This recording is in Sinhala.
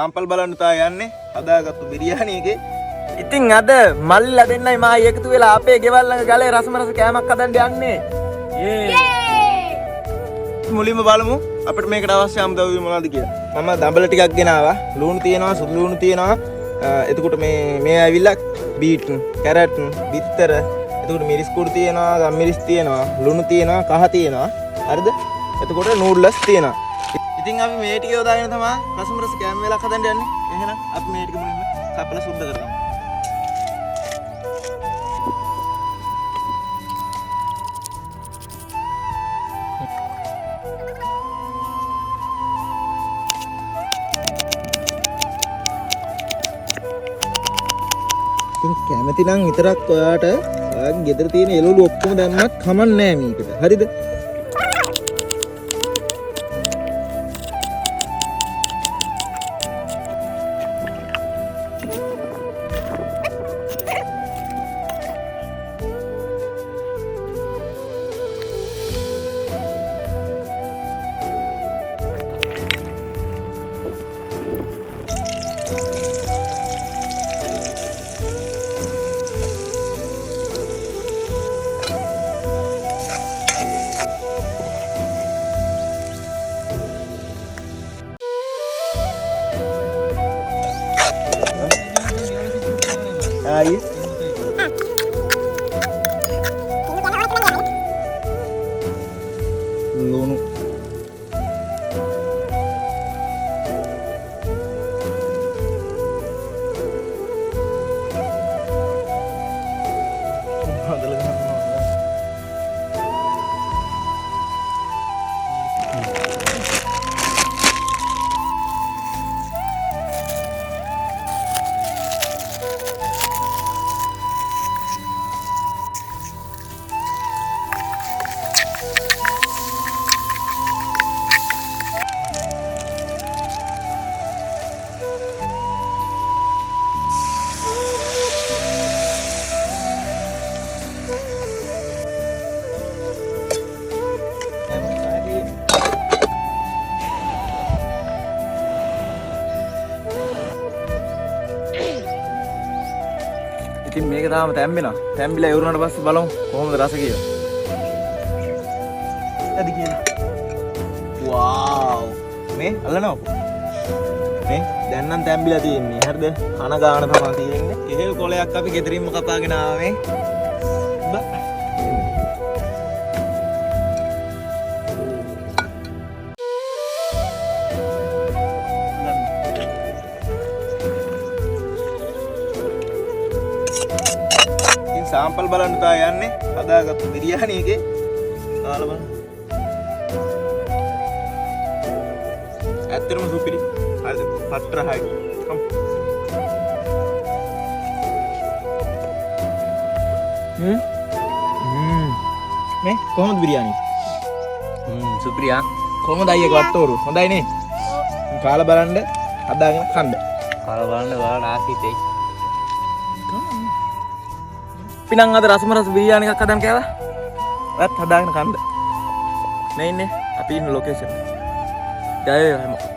සාම්පල් බලන්න තා යන්නේ හදාගත්තු බිරියානි එකේ. ඉතින් අද මල්ලිලා දෙන්නයි මායි එකතු වෙලා අපේ ගෙවල් ළඟ ගලේ රසම රස කෑමක් හදන්න යන්නේ. මුලින්ම බලමු අපිට මේකට අවශ්‍ය අමුද්‍රව්‍ය මොනවද කියලා. මම දඹල ටිකක් ගෙනාවා. ලුණු තියෙනවා, සුදු ලුණු තියෙනවා. එතකොට මේ ඇවිල්ලා බීට්, කැරට්, බිත්තර, එතකොට මිරිස් කුඩු තියෙනවා, ගම්මිරිස් තියෙනවා, ලුණු තියෙනවා, කහ තියෙනවා. හරිද? එතකොට නූඩ්ලස් තියෙනවා. ඉතින් අපි මේ ටික යොදාගෙන තමයි රසම රස කෑම වේලක් හදන්න යන්නේ. එහෙනම් අපි මේ ටික මුලින්ම කපලා සුද්ධ කරගමු. ඉතින් කැමති නම් විතරක් ඔයාට ඔයාගේ ගෙදර තියෙන එළවලු ඔක්කොම දැම්මත් කමක් නැහැ මේකට. හරිද? Aí. Lunu. ඉතින් මේක තාම තැම්බෙනවා. තැම්බිලා ඉවරුනට පස්සේ බලමු කොහොමද රස කියලා. ඇදි කියලා. වව්. මේ අල්ලනවා. මේ දැන් නම් තැම්බිලා තියෙන්නේ. හරිද? කන ගාන තමයි තියෙන්නේ. කෙහෙල් කොලයක් අපි ගෙදරින්ම කපාගෙන ආවා මේ. සාම්පල් බලන්න තා යන්නේ හදාගත්තු බිරියානි එකේ. කාලා බලන්න. ඇත්තටම සුපිරි. හරිද? පත්‍රහයි. කොම්. මේ කොහොමද බිරියානි? සුපිරියා. කොහොමද අයියගේ වට්ටෝරු? හොඳයි නේ? කාලා බලන්න හදාගෙන කන්න. කාලා බලන්න බලන්න ආසිතේ. පිනං අද රසම රස බිරියානි එකක් හදන්න කියලා. ඔයත් හදාගෙන කන්න. මේ ඉන්නේ අපි ඉන්න ලොකේෂන්. ජය වේවා හැමෝම.